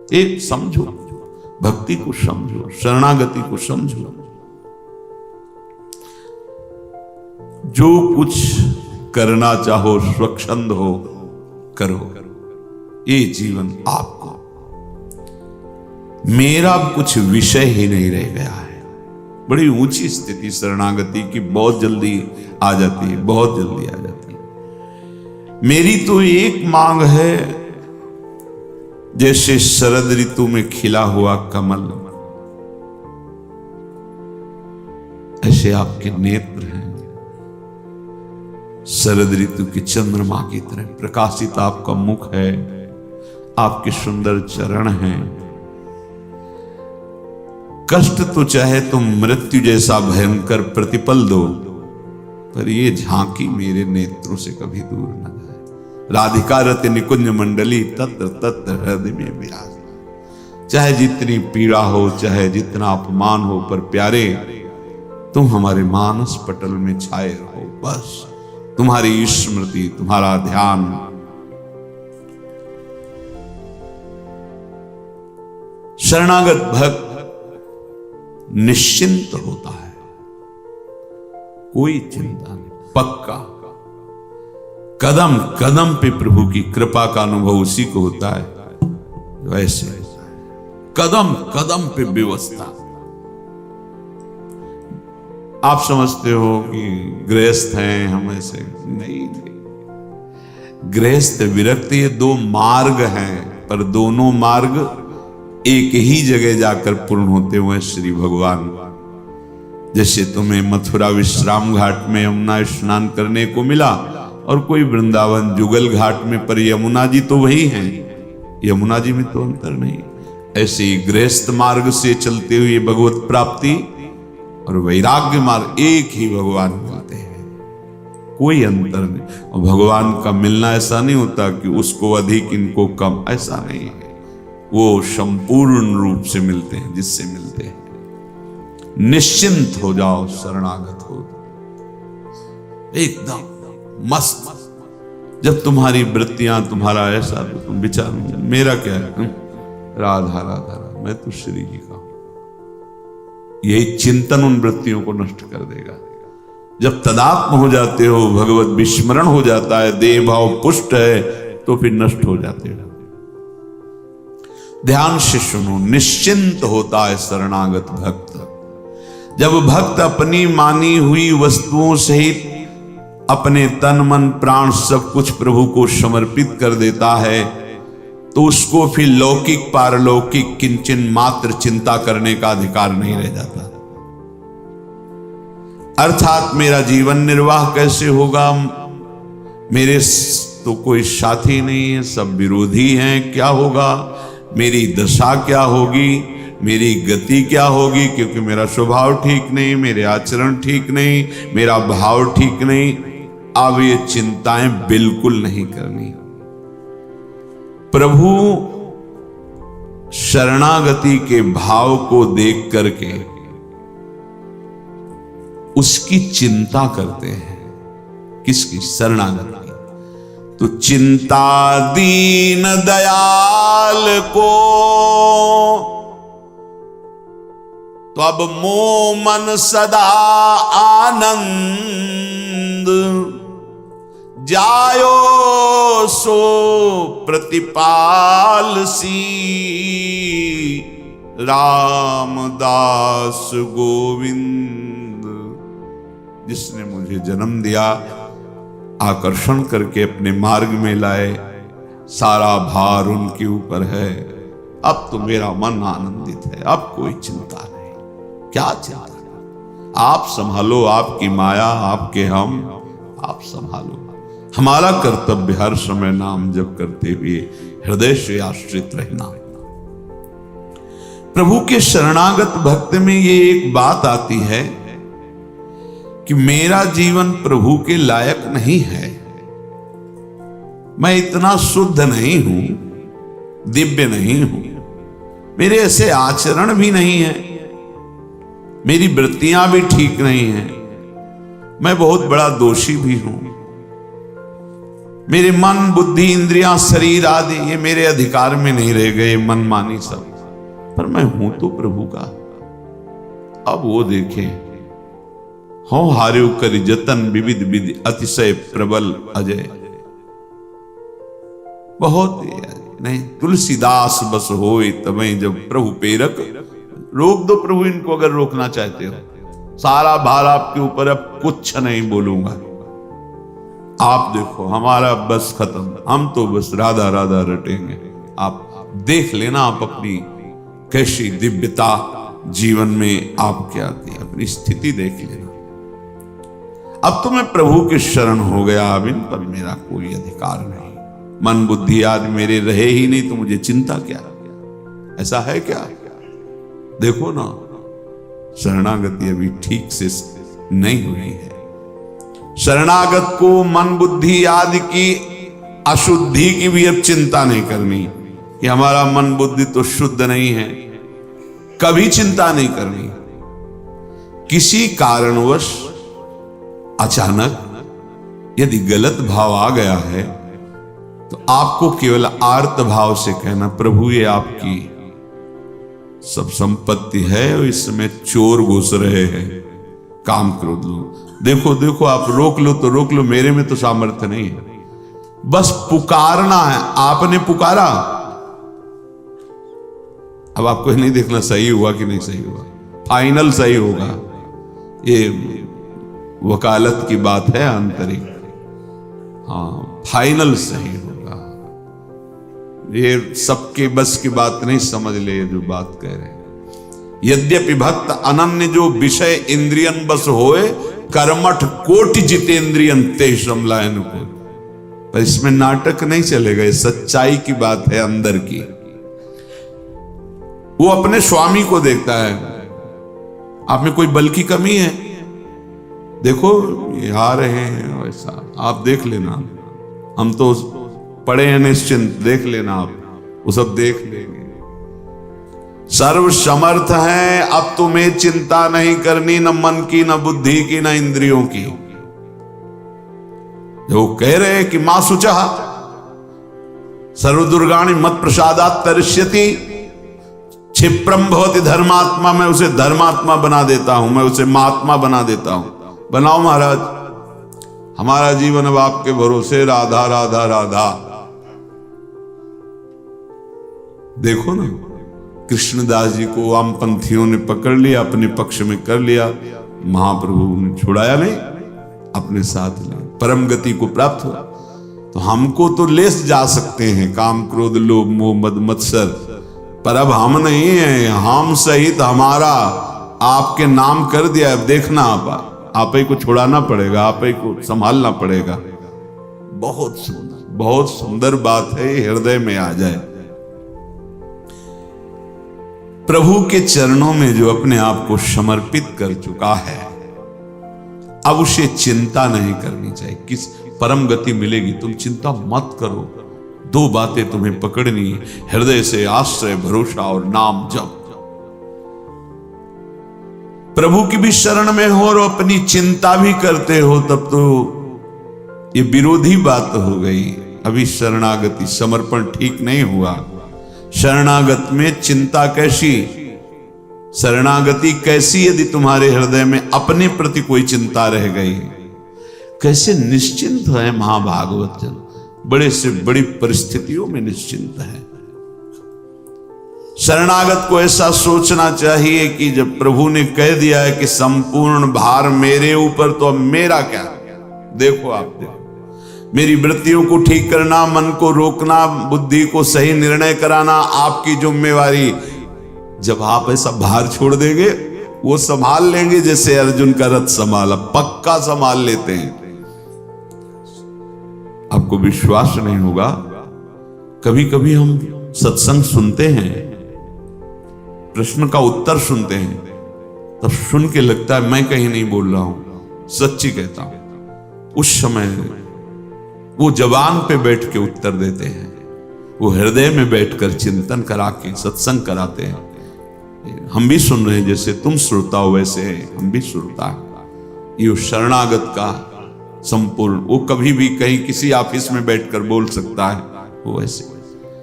एक समझो, भक्ति को समझो, शरणागति को समझो। जो कुछ करना चाहो स्वच्छंद हो करो, ये जीवन आपको, मेरा कुछ विषय ही नहीं रह गया है। बड़ी ऊंची स्थिति शरणागति की बहुत जल्दी आ जाती है, बहुत जल्दी आ जाती है। मेरी तो एक मांग है, जैसे शरद ऋतु में खिला हुआ कमल, ऐसे आपके नेत्र हैं, शरद ऋतु की चंद्रमा की तरह प्रकाशित आपका मुख है, आपके सुंदर चरण हैं। कष्ट तो चाहे तुम मृत्यु जैसा भयंकर प्रतिपल दो, पर ये झांकी मेरे नेत्रों से कभी दूर न जाए। राधिका रति निकुंज मंडली तत्र तत्र हृदय में विराज। चाहे जितनी पीड़ा हो, चाहे जितना अपमान हो, पर प्यारे तुम हमारे मानस पटल में छाए रहो। बस तुम्हारी स्मृति, तुम्हारा ध्यान। शरणागत भक्त निश्चिंत होता है, कोई चिंता नहीं, पक्का। कदम कदम पे प्रभु की कृपा का अनुभव उसी को होता है, वैसे कदम कदम पे व्यवस्था। आप समझते हो कि गृहस्थ हैं हम, ऐसे नहीं थे। गृहस्थ विरक्त ये दो मार्ग हैं, पर दोनों मार्ग एक ही जगह जाकर पूर्ण होते हुए श्री भगवान। जैसे तुम्हें मथुरा विश्राम घाट में यमुना स्नान करने को मिला, और कोई वृंदावन जुगल घाट में, पर यमुना जी तो वही हैं, यमुना जी में तो अंतर नहीं। ऐसे ही गृहस्थ मार्ग से चलते हुए भगवत प्राप्ति और वैराग्य मार्ग एक ही भगवान मिलते हैं, कोई अंतर नहीं। और भगवान का मिलना ऐसा नहीं होता कि उसको अधिक इनको कम, ऐसा नहीं है। वो संपूर्ण रूप से मिलते हैं, जिससे मिलते हैं। निश्चिंत हो जाओ, शरणागत हो, एकदम मस्त। जब तुम्हारी वृत्तियां, तुम्हारा ऐसा, तो तुम विचार, मेरा क्या है, राधा राधा राधा, मैं तो श्री जी का हूं। यही चिंतन उन वृत्तियों को नष्ट कर देगा। जब तदात्म हो जाते हो, भगवत विस्मरण हो जाता है, देह भाव पुष्ट है, तो फिर नष्ट हो जाते हो। ध्यान से सुनो, निश्चिंत होता है शरणागत भक्त। जब भक्त अपनी मानी हुई वस्तुओं सहित अपने तन मन प्राण सब कुछ प्रभु को समर्पित कर देता है, तो उसको फिर लौकिक पारलौकिक किंचन मात्र चिंता करने का अधिकार नहीं रह जाता। अर्थात मेरा जीवन निर्वाह कैसे होगा, मेरे तो कोई साथी नहीं है, सब विरोधी हैं, क्या होगा, मेरी दशा क्या होगी, मेरी गति क्या होगी, क्योंकि मेरा स्वभाव ठीक नहीं, मेरे आचरण ठीक नहीं, मेरा भाव ठीक नहीं। अब ये चिंताएं बिल्कुल नहीं करनी। प्रभु शरणागति के भाव को देख करके उसकी चिंता करते हैं। किसकी? शरणागति। तो चिंता दीन दयाल को, तो अब मोह मन सदा आनंद, जायो सो प्रतिपाल सी, रामदास गोविंद। जिसने मुझे जन्म दिया, आकर्षण करके अपने मार्ग में लाए, सारा भार उनके ऊपर है। अब तो मेरा मन आनंदित है, अब कोई चिंता नहीं। क्या चिंता? आप संभालो, आपकी माया, आपके हम, आप संभालो। हमारा कर्तव्य हर समय नाम जप करते हुए हृदय से आश्रित रहना। प्रभु के शरणागत भक्त में ये एक बात आती है कि मेरा जीवन प्रभु के लायक नहीं है, मैं इतना शुद्ध नहीं हूं, दिव्य नहीं हूं, मेरे ऐसे आचरण भी नहीं है, मेरी वृत्तियां भी ठीक नहीं हैं, मैं बहुत बड़ा दोषी भी हूं। मेरे मन बुद्धि इंद्रियां शरीर आदि ये मेरे अधिकार में नहीं रह गए, मनमानी सब, पर मैं हूं तो प्रभु का। अब वो देखे, हो हार्यो करी जतन विविध विधि अतिशय प्रबल अजय। बहुत नहीं, तुलसीदास बस होए तमें जब प्रभु पेरक। रोक दो प्रभु इनको अगर रोकना चाहते हो, सारा भार आपके ऊपर, अब कुछ नहीं बोलूंगा। आप देखो हमारा बस खत्म, हम तो बस राधा राधा रटेंगे। आप देख लेना, आप अपनी कैसी दिव्यता जीवन में आपके आती है, अपनी स्थिति देख लेना। अब तो मैं प्रभु के शरण हो गया, अब इन पर मेरा कोई अधिकार नहीं। मन बुद्धि आदि मेरे रहे ही नहीं तो मुझे चिंता क्या? ऐसा है क्या? देखो ना, शरणागति अभी ठीक से नहीं हुई है। शरणागत को मन बुद्धि आदि की अशुद्धि की भी अब चिंता नहीं करनी कि हमारा मन बुद्धि तो शुद्ध नहीं है, कभी चिंता नहीं करनी। किसी कारणवश अचानक यदि गलत भाव आ गया है तो आपको केवल आर्त भाव से कहना, प्रभु ये आपकी सब संपत्ति है और इसमें चोर घुस रहे हैं, काम क्रोध लो। देखो देखो, आप रोक लो तो रोक लो, मेरे में तो सामर्थ्य नहीं है। बस पुकारना है, आपने पुकारा। अब आपको नहीं देखना सही हुआ कि नहीं सही हुआ, फाइनल सही होगा। ये वकालत की बात है आंतरिक, हाँ फाइनल सही होगा। ये सबके बस की बात नहीं, समझ ले जो बात कह रहे हैं। यद्यपि भक्त अनन्य जो विषय इंद्रियन बस होए, कर्मठ कोटि जितेंद्रियन ते समलायन को। पर इसमें नाटक नहीं चलेगा, ये सच्चाई की बात है अंदर की। वो अपने स्वामी को देखता है, आप में कोई बल की कमी है, देखो ये आ रहे हैं, वैसा आप देख लेना, हम तो पड़े हैं निश्चिंत, देख लेना आप, वो सब देख लेंगे। सर्व समर्थ है, अब तुम्हें चिंता नहीं करनी, न मन की, न बुद्धि की, न इंद्रियों की। जो कह रहे हैं कि मां शुचा सर्वदुर्गाणि मत प्रसादात् तरिष्यति, क्षिप्रम भवति धर्मात्मा, मैं उसे धर्मात्मा बना देता हूं, मैं उसे महात्मा बना देता हूं। बनाओ महाराज, हमारा जीवन अब आपके भरोसे, राधा राधा राधा। देखो ना, कृष्णदास जी को वामपंथियों ने पकड़ लिया, अपने पक्ष में कर लिया, महाप्रभु ने छुड़ाया नहीं, अपने साथ ले परम गति को प्राप्त हुआ। तो हमको तो ले जा सकते हैं काम क्रोध लोभ मोह मद मत्सर, पर अब हम नहीं है, हम सहित हमारा आपके नाम कर दिया। अब देखना, आप ही को छुड़ाना पड़ेगा, आप ही को संभालना पड़ेगा। बहुत सुंदर बात है, हृदय में आ जाए। प्रभु के चरणों में जो अपने आप को समर्पित कर चुका है, अब उसे चिंता नहीं करनी चाहिए। किस परम गति मिलेगी, तुम चिंता मत करो। दो बातें तुम्हें पकड़नी है, हृदय से आश्रय भरोसा और नाम जप। प्रभु की भी शरण में हो और अपनी चिंता भी करते हो, तब तो ये विरोधी बात हो गई। अभी शरणागति समर्पण ठीक नहीं हुआ। शरणागत में चिंता कैसी, शरणागति कैसी यदि तुम्हारे हृदय में अपने प्रति कोई चिंता रह गई। कैसे निश्चिंत है महाभागवत जन, बड़े से बड़ी परिस्थितियों में निश्चिंत है। शरणागत को ऐसा सोचना चाहिए कि जब प्रभु ने कह दिया है कि संपूर्ण भार मेरे ऊपर, तो अब मेरा क्या। देखो आप देखो, मेरी वृत्तियों को ठीक करना, मन को रोकना, बुद्धि को सही निर्णय कराना आपकी जिम्मेवारी। जब आप ऐसा भार छोड़ देंगे, वो संभाल लेंगे, जैसे अर्जुन का रथ संभाला, पक्का संभाल लेते हैं। आपको विश्वास नहीं होगा, कभी कभी हम सत्संग सुनते हैं, प्रश्न का उत्तर सुनते हैं, तब सुन के लगता है मैं कहीं नहीं बोल रहा हूं, सच्ची कहता हूं। उस समय वो जबान पे बैठ के उत्तर देते हैं, वो हृदय में बैठकर चिंतन करा के सत्संग कराते हैं। हम भी सुन रहे हैं, जैसे तुम श्रोता हो वैसे हम भी श्रोता। ये शरणागत का संपूर्ण। वो कभी भी कहीं किसी ऑफिस में बैठकर बोल सकता है, वो ऐसे,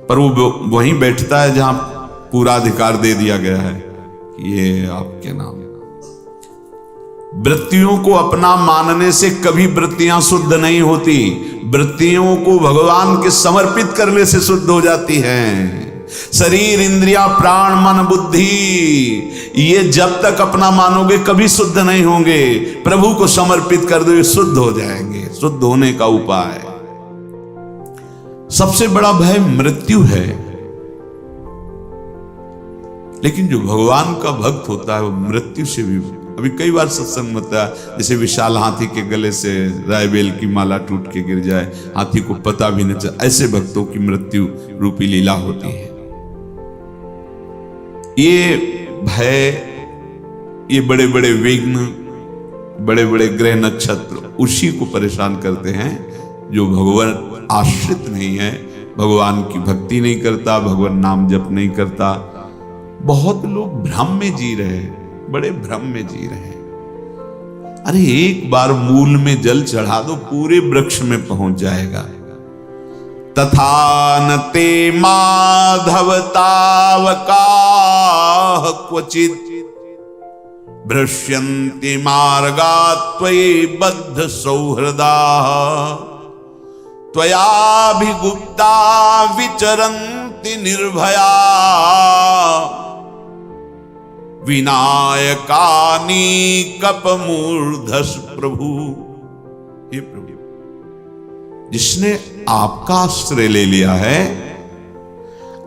पर वो वहीं बैठता है जहां पूरा अधिकार दे दिया गया है कि ये आपके नाम। वृत्तियों को अपना मानने से कभी वृत्तियां शुद्ध नहीं होती, वृत्तियों को भगवान के समर्पित करने से शुद्ध हो जाती हैं। शरीर, इंद्रिया, प्राण, मन, बुद्धि, ये जब तक अपना मानोगे कभी शुद्ध नहीं होंगे। प्रभु को समर्पित कर दो, शुद्ध हो जाएंगे। शुद्ध होने का उपाय, सबसे बड़ा भय मृत्यु है, लेकिन जो भगवान का भक्त होता है वो मृत्यु से भी, अभी कई बार सत्संग होता है, जैसे विशाल हाथी के गले से रायबेल की माला टूट के गिर जाए, हाथी को पता भी न चले, ऐसे भक्तों की मृत्यु रूपी लीला होती है। ये भय, ये बड़े बड़े विघ्न, बड़े बड़े ग्रह नक्षत्र उसी को परेशान करते हैं जो भगवान आश्रित नहीं है, भगवान की भक्ति नहीं करता, भगवान नाम जप नहीं करता। बहुत लोग भ्रम में जी रहे हैं, बड़े भ्रम में जी रहे हैं। अरे एक बार मूल में जल चढ़ा दो, पूरे वृक्ष में पहुंच जाएगा। तथा न ते माधव तावका क्वचित भ्रश्यन्ति मार्गा त्वयि बद्ध सौहृदा त्वयाभिगुप्ता विचरन्ति निर्भया विनायकानी कपमूर्धस प्रभु। हे प्रभु, जिसने आपका आश्रय ले लिया है,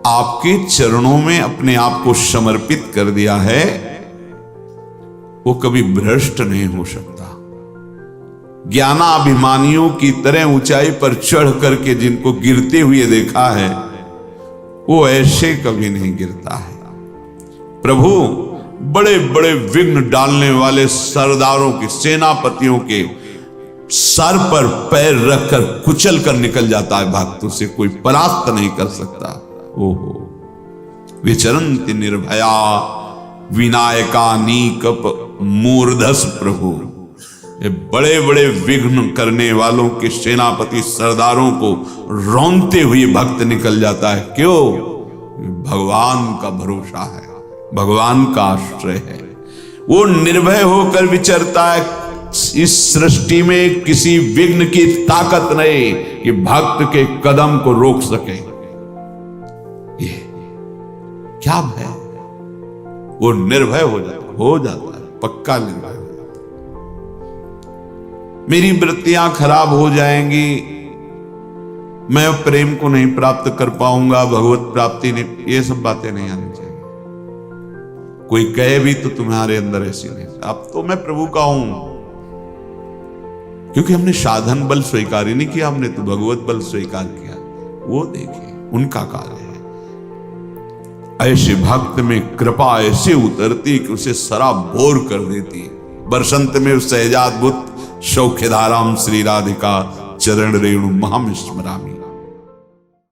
आपके चरणों में अपने आप को समर्पित कर दिया है, वो कभी भ्रष्ट नहीं हो सकता। ज्ञानाभिमानियों की तरह ऊंचाई पर चढ़ करके जिनको गिरते हुए देखा है, वो ऐसे कभी नहीं गिरता है। प्रभु बड़े बड़े विघ्न डालने वाले सरदारों के, सेनापतियों के सर पर पैर रखकर कुचल कर निकल जाता है, भक्तों से कोई परास्त नहीं कर सकता। ओहो, विचरन्ति निर्भया विनायकानी कप मूर्धस प्रभु। ये बड़े बड़े विघ्न करने वालों के सेनापति सरदारों को रौंदते हुए भक्त निकल जाता है। क्यों? भगवान का भरोसा है, भगवान का आश्रय है। वो निर्भय होकर विचरता है। इस सृष्टि में किसी विघ्न की ताकत नहीं कि भक्त के कदम को रोक सके। ये क्या भय? वो निर्भय हो जाता है, पक्का निर्भय हो जाता है। मेरी वृत्तियां खराब हो जाएंगी, मैं प्रेम को नहीं प्राप्त कर पाऊंगा, भगवत प्राप्ति नहीं, ये सब बातें नहीं आनी चाहिए। कोई कहे भी तो तुम्हारे अंदर ऐसी नहीं, अब तो मैं प्रभु का हूं, क्योंकि हमने साधन बल स्वीकार ही नहीं किया, हमने तो भगवत बल स्वीकार किया। वो देखिए, उनका कार्य है। ऐसे भक्त में कृपा ऐसे उतरती कि उसे सराबोर कर देती है। बरसंत में सहजाद बुत सौख्यधाराम श्री राधिका चरण रेणु महाम स्मरामी।